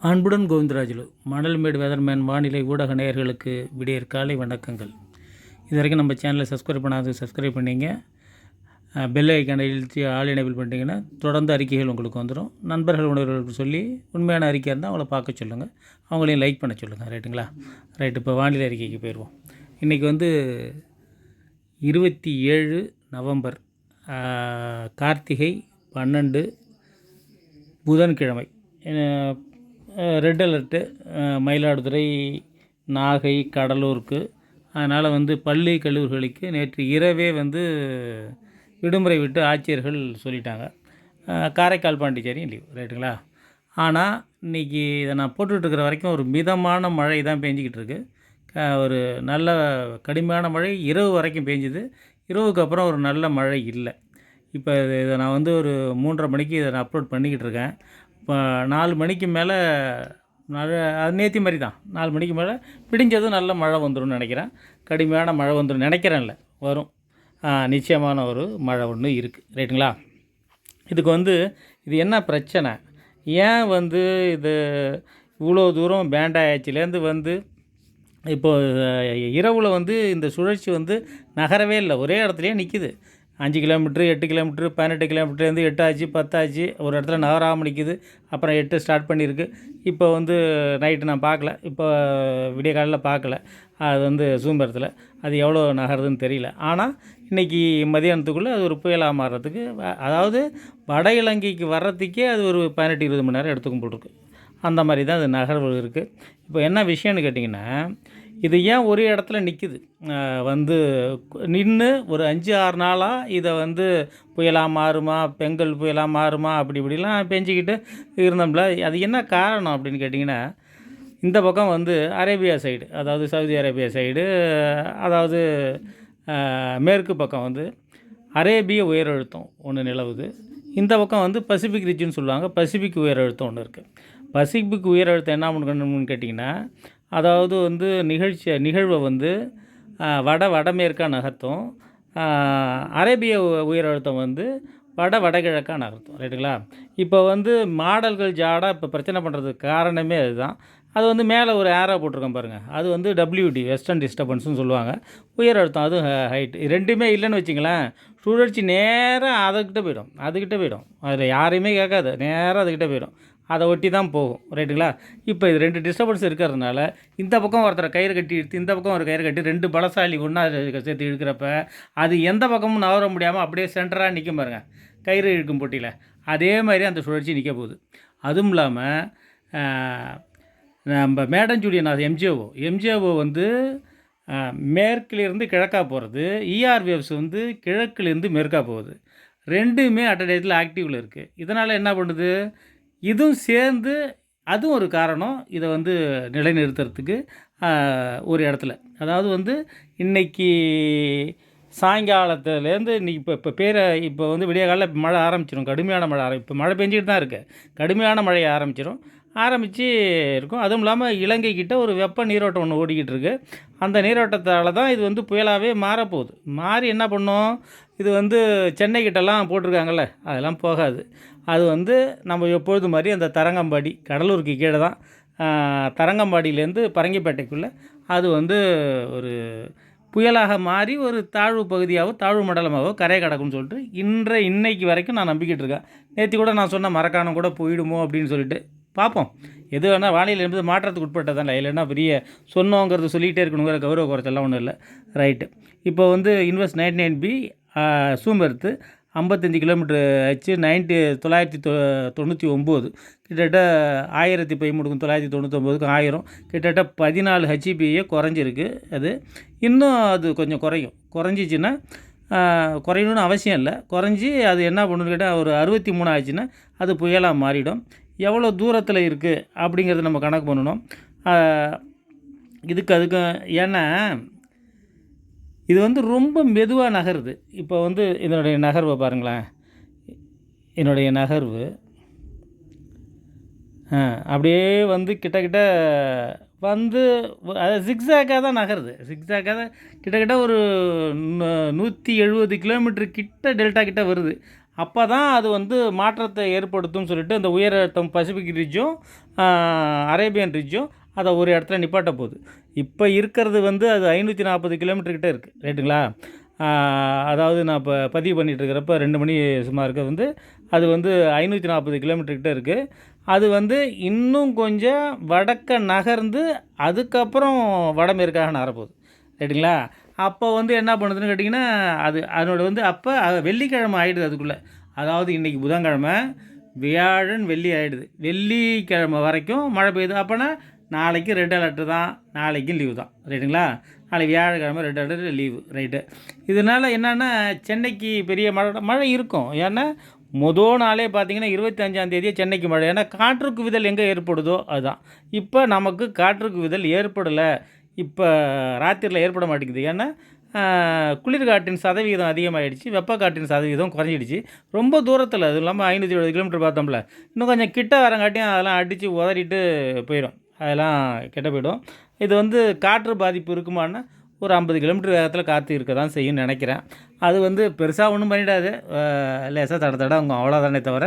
அன்புடன் கோவிந்தராஜுலு மணல்மேடு வெதர்மேன் வானிலை ஊடக நேயர்களுக்கு விடியற் காலை வணக்கங்கள். இது வரைக்கும் நம்ம சேனலை சப்ஸ்கிரைப் பண்ணாத சப்ஸ்கிரைப் பண்ணிங்க, பெல் ஐக்கானை இழுத்து ஆல் எனேபிள் பண்ணிட்டீங்கன்னா தொடர்ந்து அறிக்கைகள் உங்களுக்கு வந்துடும். நண்பர்கள் உணர்வுகளுக்கு சொல்லி உண்மையான அறிக்கையாக இருந்தால் அவங்கள பார்க்க சொல்லுங்கள், அவங்களையும் லைக் பண்ண சொல்லுங்கள். ரைட்டுங்களா? ரைட்டு. இப்போ வானிலை அறிக்கைக்கு போயிடுவோம். இன்றைக்கி 27 நவம்பர், கார்த்திகை 12, புதன்கிழமை. ரெட் அலர்ட்டு மயிலாடுதுறை, நாகை, கடலூருக்கு. அதனால் பள்ளி கல்லூரிகளுக்கு நேற்று இரவே விடுமுறை விட்டு ஆட்சியர்கள் சொல்லிட்டாங்க. காரைக்கால், பாண்டிச்சேரியும் லீவ். ரைட்டுங்களா? ஆனால் இன்றைக்கி இதை நான் போட்டுட்ருக்கிற வரைக்கும் ஒரு மிதமான மழை தான் பெஞ்சிக்கிட்டு இருக்குது. ஒரு நல்ல கடுமையான மழை இரவு வரைக்கும் பெஞ்சுது. இரவுக்கு அப்புறம் ஒரு நல்ல மழை இல்லை. இப்போ இதை நான் ஒரு 3:30 மணிக்கு இதை நான் அப்லோட் பண்ணிக்கிட்டு இருக்கேன். இப்போ 4 மணிக்கு மேலே மழை, அது நேற்று மாதிரி தான். 4 மணிக்கு மேலே பிடிஞ்சதும் நல்ல மழை வந்துடும் நினைக்கிறேன். கடுமையான மழை வந்துடும் நினைக்கிறேன்ல, வரும். நிச்சயமான ஒரு மழை ஒன்று இருக்குது. ரைட்டுங்களா? இதுக்கு இது என்ன பிரச்சனை, ஏன் இது இவ்வளோ தூரம் பேண்டாயாச்சிலேருந்து இப்போது இரவில் இந்த சுழற்சி நகரவே இல்லை, ஒரே இடத்துலையே நிற்கிது. 5 கிலோமீட்ரு, 8 கிலோமீட்ரு, 18 கிலோமீட்டர்லேருந்து 8 ஆச்சு, 10 ஆச்சு, ஒரு இடத்துல நகராமல் நிற்கிது. அப்புறம் 8 ஸ்டார்ட் பண்ணியிருக்கு. இப்போ நைட்டு நான் பார்க்கல, இப்போ விடிய காலையில் பார்க்கல, அது சூம்பரத்தில் அது எவ்வளோ நகருதுன்னு தெரியல. ஆனால் இன்றைக்கி மதியானத்துக்குள்ளே அது ஒரு புயலாக மாறுறதுக்கு, அதாவது வட இலங்கைக்கு வர்றதுக்கே அது ஒரு 18-20 மணி நேரம் எடுத்துக்கும் போல் இருக்குது. அந்த மாதிரி தான் அது நகர்வு இருக்குது. இப்போ என்ன விஷயம்னு கேட்டிங்கன்னா, இது ஏன் ஒரு இடத்துல நிற்குது, நின்று ஒரு 5-6 நாளாக இதை புயலாக மாறுமா, பெங்கல் புயலாக மாறுமா, அப்படி இப்படிலாம் பெஞ்சிக்கிட்டு இருந்தோம்ல. அது என்ன காரணம் அப்படின்னு கேட்டிங்கன்னா, இந்த பக்கம் அரேபியா சைடு, அதாவது சவுதி அரேபியா சைடு, அதாவது மேற்கு பக்கம் அரேபிய உயரழுத்தம் ஒன்று நிலவுது. இந்த பக்கம் பசிபிக் ரீஜன் சொல்லுவாங்க, பசிபிக் உயரழுத்தம் ஒன்று இருக்குது. பசிபிக் உயரழுத்தம் என்ன பண்ணணும்னு கேட்டிங்கன்னா, அதாவது நிகழ்வை வடமேற்காக நகர்த்தும். அரேபிய உயரழுத்தம் வடகிழக்காக நகர்த்தும். ரைட்டுங்களா? இப்போ மாடல்கள் ஜாடாக இப்போ பிரச்சனை பண்ணுறதுக்கு காரணமே அதுதான். அது மேலே ஒரு ஏரோ போட்டிருக்கோம் பாருங்கள், அது WD, வெஸ்டர்ன் டிஸ்டர்பன்ஸ்னு சொல்லுவாங்க. உயர் அழுத்தம், அது ஹைட். ரெண்டுமே இல்லைன்னு வச்சிங்களேன், சுழற்சி நேராக அதுக்கிட்ட போயிடும். அதில் யாரையுமே கேட்காது, நேராக அதுக்கிட்ட போயிடும். அதை ஒட்டி தான் போகும். ரைட்டுங்களா? இப்போ இது 2 டிஸ்டர்பன்ஸ் இருக்கிறதுனால இந்த பக்கம் ஒருத்தரை கயிறு கட்டி இழுத்து, இந்த பக்கம் ஒரு கயிறு கட்டி, 2 பலசாலி ஒன்றா சேர்த்து இழுக்கிறப்ப அது எந்த பக்கமும் நகர முடியாமல் அப்படியே சென்டராக நிற்கும் பாருங்கள், கயிறு இழுக்கும் போட்டியில். அதே மாதிரி அந்த சுழற்சி நிற்க போகுது. அதுவும் இல்லாமல் நம்ம மேடஞ்சூடியன் எம்ஜிஓ மேற்கிலிருந்து கிழக்காக போகிறது, ER வேவ்ஸ் கிழக்கிலேருந்து மேற்காக போகுது. ரெண்டுமே அட் அ டயத்தில் ஆக்டிவில் இருக்குது. இதனால் என்ன பண்ணுது, இதுவும் சேர்ந்து அதுவும் ஒரு காரணம் இதை நிலைநிறுத்துறதுக்கு. ஒரு இடத்துல, அதாவது இன்றைக்கி சாயங்காலத்துலேருந்து இன்றைக்கி இப்போ விடிய காலையில் மழை ஆரம்பிச்சிடும். கடுமையான மழை இப்போ மழை பெஞ்சிக்கிட்டு தான் இருக்குது. கடுமையான மழையை ஆரம்பித்து இருக்கும். அதுவும் இல்லாமல் இலங்கைக்கிட்ட ஒரு வெப்ப நீரோட்டம் ஒன்று ஓடிக்கிட்டு இருக்குது. அந்த நீரோட்டத்தால் தான் இது புயலாகவே மாறப்போகுது. மாறி என்ன பண்ணும், இது சென்னைக்கிட்டலாம் போட்டிருக்காங்கல்ல, அதெல்லாம் போகாது. அது நம்ம எப்பொழுது மாதிரி அந்த தரங்கம்பாடி, கடலூருக்கு கீழே தான், தரங்கம்பாடியிலேருந்து பரங்கிப்பேட்டைக்குள்ளே அது ஒரு புயலாக மாறி ஒரு தாழ்வு பகுதியாகவோ தாழ்வு மண்டலமாகவோ கரையை கடக்கும்னு சொல்லிட்டு இன்னைக்கு வரைக்கும் நான் நம்பிக்கிட்டு இருக்கேன். நேற்று கூட நான் சொன்ன மரக்காணம் கூட போயிடுமோ அப்படின்னு சொல்லிட்டு பார்ப்போம். எது வேணால் வானிலை என்பது மாற்றத்துக்கு உட்பட்டதான், இல்லைன்னா பெரிய சொன்னோங்கிறது சொல்லிகிட்டே இருக்கணுங்கிற கௌரவ குறைச்செல்லாம் ஒன்றும் இல்லை. ரைட்டு. இப்போ இன்வெஸ்ட் 99B சூம்பெர்த்து 55 கிலோமீட்டர் ஆச்சு. 999, கிட்டத்தட்ட 1013-999 1000, கிட்டத்தட்ட 14 HPA குறைஞ்சிருக்கு. அது இன்னும் கொஞ்சம் குறைஞ்சிச்சின்னா, குறையணும்னு அவசியம் இல்லை, குறைஞ்சி அது என்ன பண்ணுன்னு கேட்டால் ஒரு 63 ஆச்சுன்னா அது புயலாக மாறிடும். எவ்வளோ தூரத்தில் இருக்குது அப்படிங்கிறத நம்ம கணக்கு பண்ணணும். அதுக்கு ஏன்னா இது ரொம்ப மெதுவாக நகருது. இப்போ இதனுடைய நகர்வை பாருங்களேன், என்னுடைய நகர்வு அப்படியே கிட்டக்கிட்ட அது ஜிக்ஸாக்காக தான் நகருது. கிட்டக்கிட்ட ஒரு 170 கிலோமீட்டர் கிட்ட டெல்டா கிட்ட வருது. அப்போ தான் அது வந்து மாற்றத்தை ஏற்படுத்தும்னு சொல்லிட்டு இந்த உயர் அழுத்தம் பசிபிக் ரிட்ஜும் அரேபியன் ரிட்ஜும் அதை ஒரு இடத்துல நிப்பாட்ட போகுது. இப்போ இருக்கிறது வந்து அது 540 கிலோமீட்டர் கிட்ட இருக்குது, ரைட்டுங்களா? அதாவது நான் இப்போ பதிவு பண்ணிகிட்டு இருக்கிறப்ப 2 மணி சுமாருக்கு வந்து அது வந்து 540 கிலோமீட்டர் கிட்ட இருக்குது. அது வந்து இன்னும் கொஞ்சம் வடக்க நகர்ந்து அதுக்கப்புறம் வடமேற்காக நகரப்போகுது, ரைட்டுங்களா? அப்போ வந்து என்ன பண்ணுதுன்னு கேட்டிங்கன்னா, அது அதனோட வந்து அப்போ வெள்ளிக்கிழமை ஆகிடுது அதுக்குள்ளே. அதாவது இன்றைக்கி புதன்கிழமை, வியாழன் வெள்ளி ஆகிடுது. வெள்ளிக்கிழமை வரைக்கும் மழை பெய்யுது. அப்போனா நாளைக்கு ரெட் அலர்ட்டு தான், நாளைக்கும் லீவு தான், ரைட்டுங்களா? நாளைக்கு வியாழக்கிழமை ரெட் அலர்ட் லீவு, ரைட்டு. இதனால் என்னென்னா சென்னைக்கு பெரிய மழை இருக்கும். ஏன்னா நாளே பார்த்திங்கன்னா 25ஆம் சென்னைக்கு மழை. ஏன்னா காற்றுக்கு விதல் எங்கே ஏற்படுதோ அதுதான். இப்போ நமக்கு காற்றுக்கு விதல் ஏற்படலை. இப்போ ராத்திரியில் ஏற்பட மாட்டேங்குது. ஏன்னா குளிர்காற்றின் சதவீதம் அதிகமாகிடுச்சு, வெப்பக்காற்றின் சதவீதம் குறைஞ்சிடுச்சு. ரொம்ப தூரத்தில், அது இல்லாமல் 570 கிலோமீட்டர் பார்த்தோம்ல, இன்னும் கொஞ்சம் கிட்ட வரங்காட்டியும் அதெல்லாம் அடித்து உதறிட்டு போயிடும், அதெல்லாம் கெட்ட போயிடும். இது வந்து காற்று பாதிப்பு இருக்குமான்னா ஒரு 50 கிலோமீட்டர் வேகத்தில் காற்று இருக்க தான் செய்யும்னு நினைக்கிறேன். அது வந்து பெருசாக ஒன்றும் பண்ணிடாது, லேசாக தட அவங்க அவ்வளோதானே தவிர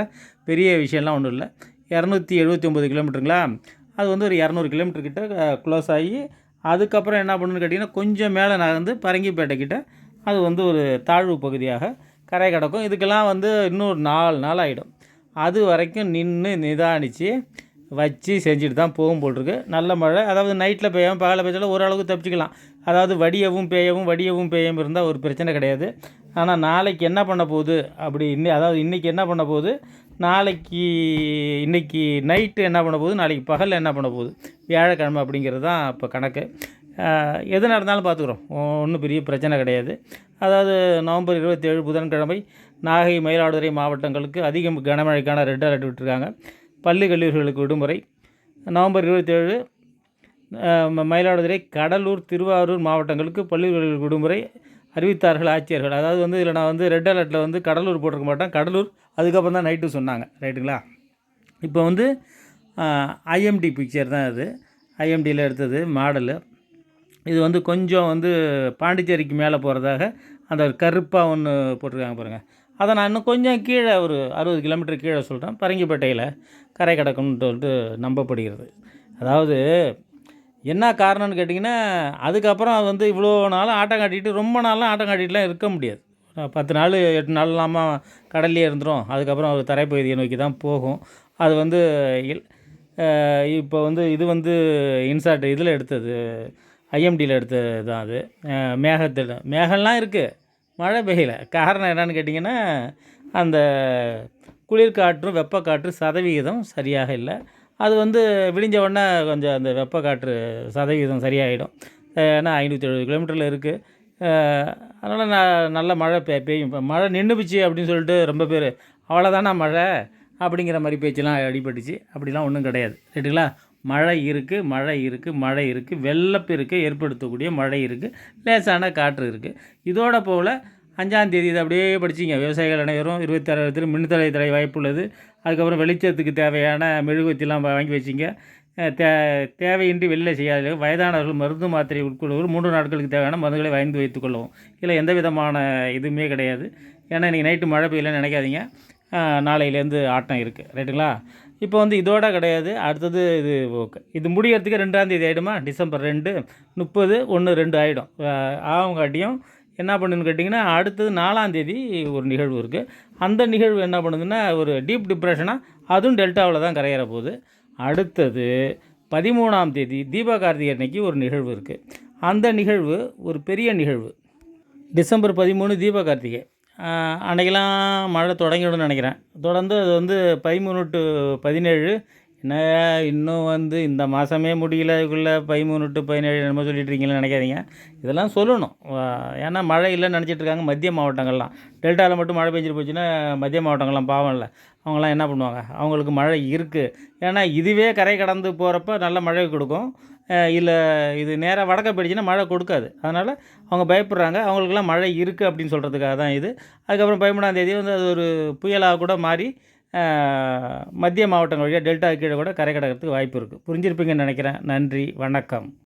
பெரிய விஷயம்லாம் ஒன்றும் இல்லை. 279 கிலோமீட்டருங்களா, அது வந்து ஒரு 200 கிலோமீட்டர் கிட்ட க்ளோஸ் ஆகி அதுக்கப்புறம் என்ன பண்ணுன்னு கேட்டிங்கன்னா, கொஞ்சம் மேலே நகர்ந்து பரங்கிப்பேட்டை கிட்ட அது வந்து ஒரு தாழ்வு பகுதியாக கரை கடக்கும். இதுக்கெல்லாம் வந்து இன்னும் 4 நாள் ஆகிடும். அது வரைக்கும் நின்று நிதானித்து வச்சு செஞ்சுட்டு தான் போகும் போட்டிருக்கு. நல்ல மழை, அதாவது நைட்டில் பெய்யாமல் பகலில் பெய்ச்சாலும் ஓரளவுக்கு தப்பிச்சிக்கலாம். அதாவது வடியவும் பேயவும் இருந்தால் ஒரு பிரச்சனை கிடையாது. ஆனால் நாளைக்கு என்ன பண்ண போகுது அப்படி அதாவது இன்றைக்கி என்ன பண்ண போகுது, இன்றைக்கி நைட்டு என்ன பண்ண போகுது, நாளைக்கு பகலில் என்ன பண்ண போகுது, வியாழக்கிழமை அப்படிங்கிறது தான் இப்போ கணக்கு. எது நடந்தாலும் பார்த்துக்குறோம், ஒன்றும் பெரிய பிரச்சனை கிடையாது. அதாவது நவம்பர் 27 புதன்கிழமை நாகை, மயிலாடுதுறை மாவட்டங்களுக்கு அதிக கனமழைக்கான ரெட் அலர்ட் விட்டுருக்காங்க. பள்ளி கல்லூரிகளுக்கு விடுமுறை. நவம்பர் 27 மயிலாடுதுறை, கடலூர், திருவாரூர் மாவட்டங்களுக்கு பள்ளிகளுக்கு விடுமுறை அறிவித்தார்கள் ஆட்சியர்கள். அதாவது வந்து இதில் நான் வந்து ரெட் அலர்ட்டில் வந்து கடலூர் போட்டிருக்க மாட்டேன், கடலூர் அதுக்கப்புறம் தான் நைட்டு சொன்னாங்க, ரைட்டுங்களா? இப்போ வந்து ஐஎம்டி பிக்சர் தான் இது, ஐஎம்டியில் எடுத்தது மாடலு. இது வந்து கொஞ்சம் வந்து பாண்டிச்சேரிக்கு மேலே போகிறதாக அந்த கருப்பாக ஒன்று போட்டிருக்காங்க பாருங்கள். அதை நான் இன்னும் கொஞ்சம் கீழே ஒரு 60 கிலோமீட்டர் கீழே சொல்கிறேன், பரங்கிப்பேட்டையில் கரை கடக்கும்னு சொல்லிட்டு நம்பப்படுகிறது. அதாவது என்ன காரணம்னு கேட்டிங்கன்னா, அதுக்கப்புறம் அது வந்து இவ்வளோ நாளும் ஆட்டம் காட்டிட்டு, ரொம்ப நாள்லாம் ஆட்டம் காட்டிட்டுலாம் இருக்க முடியாது. 10 நாள் 8 நாள்லாமா கடல்லையே இருந்துடும். அதுக்கப்புறம் அது தரைப்பகுதியை நோக்கி தான் போகும். அது வந்து இப்போ வந்து இது வந்து இன்சாட் இதில் எடுத்தது, ஐஎம்டியில் எடுத்தது தான் அது. மேகம்லாம் இருக்குது, மழை பெய்யல. காரணம் என்னன்னு கேட்டிங்கன்னா, அந்த குளிர்காற்றும் வெப்பக்காற்று சதவிகிதம் சரியாக இல்லை. அது வந்து விடிஞ்ச உடனே கொஞ்சம் அந்த வெப்பக்காற்று சதவீதம் சரியாயிடும். ஏன்னா 570 கிலோமீட்டரில் இருக்குது. அதனால் நல்ல மழை பெய்யும். இப்போ மழை நின்றுபிச்சு அப்படின்னு சொல்லிட்டு ரொம்ப பேர் அவ்வளோதானா மழை அப்படிங்கிற மாதிரி பேச்செல்லாம் அடிபட்டுச்சு. அப்படிலாம் ஒன்றும் கிடையாது, ரைட்டுங்களா? மழை இருக்குது, வெள்ளப்பெருக்கை ஏற்படுத்தக்கூடிய மழை இருக்குது, லேசான காற்று இருக்குது. இதோட போல் 5ஆம் இதை அப்படியே படிச்சிங்க. விவசாயிகள் அனைவரும் 26 மின்தடை தடை வாய்ப்புள்ளது. அதுக்கப்புறம் வெளிச்சத்துக்கு தேவையான மெழுகுவத்திலாம் வாங்கி வச்சிங்க. தேவையின்றி வெளியில் செய்யாது. வயதானவர்கள் மருந்து மாத்திரை உட்கொள்வோர் 3 நாட்களுக்கு தேவையான மருந்துகளை வாங்கி வைத்துக் கொள்ளவும். இதில் எந்த விதமான இதுவுமே கிடையாது. ஏன்னா இன்றைக்கி நைட்டு மழை பெய்யலன்னு நினைக்காதீங்க, நாளையிலேருந்து ஆட்டம் இருக்குது, ரைட்டுங்களா? இப்போ வந்து இதோட கிடையாது, அடுத்தது இது ஓகே. இது முடிகிறதுக்கு 2ஆம் ஆகிடுமா, டிசம்பர் 2, 30, 1, 2 ஆகிடும். ஆவங்காட்டியும் என்ன பண்ணுன்னு கேட்டிங்கன்னா, அடுத்தது 4ஆம் ஒரு நிகழ்வு இருக்குது. அந்த நிகழ்வு என்ன பண்ணுதுன்னா, ஒரு டீப் டிப்ரெஷனாக அதுவும் டெல்டாவில் தான் கரையேற போகுது. அடுத்தது 13ஆம் தீப கார்த்திகை அன்னைக்கு ஒரு நிகழ்வு இருக்குது. அந்த நிகழ்வு ஒரு பெரிய நிகழ்வு. டிசம்பர் 13 தீப கார்த்திகை அன்றைக்கெல்லாம் மழை தொடங்கிவிடும்னு நினைக்கிறேன். தொடர்ந்து அது வந்து 13 to 17. என்ன இன்னும் வந்து இந்த மாதமே முடியல, இதுக்குள்ளே 13 to 17 என்னமோ சொல்லிட்டுருக்கீங்கன்னு நினைக்காதீங்க. இதெல்லாம் சொல்லணும். ஏன்னா மழை இல்லைன்னு நினச்சிட்ருக்காங்க மத்திய மாவட்டங்கள்லாம். டெல்டாவில் மட்டும் மழை பெஞ்சிட்டு போச்சுன்னா மத்திய மாவட்டங்கள்லாம் பாவம் இல்லை, அவங்களாம் என்ன பண்ணுவாங்க? அவங்களுக்கு மழை இருக்குது. ஏன்னா இதுவே கரை கடந்து போகிறப்ப நல்ல மழை கொடுக்கும். இல்லை இது நேராக வடக்க போயிடுச்சுன்னா மழை கொடுக்காது. அதனால் அவங்க பயப்படுறாங்க. அவங்களுக்கெல்லாம் மழை இருக்குது அப்படின்னு சொல்கிறதுக்காக தான் இது. அதுக்கப்புறம் 13ஆம் வந்து அது ஒரு புயலாக கூட மாறி மத்திய மாவட்டங்கள் வழியாக டெல்டா கீழே கூட கரை கடக்கிறதுக்கு வாய்ப்பு இருக்குது. புரிஞ்சிருப்பீங்கன்னு நினைக்கிறேன். நன்றி, வணக்கம்.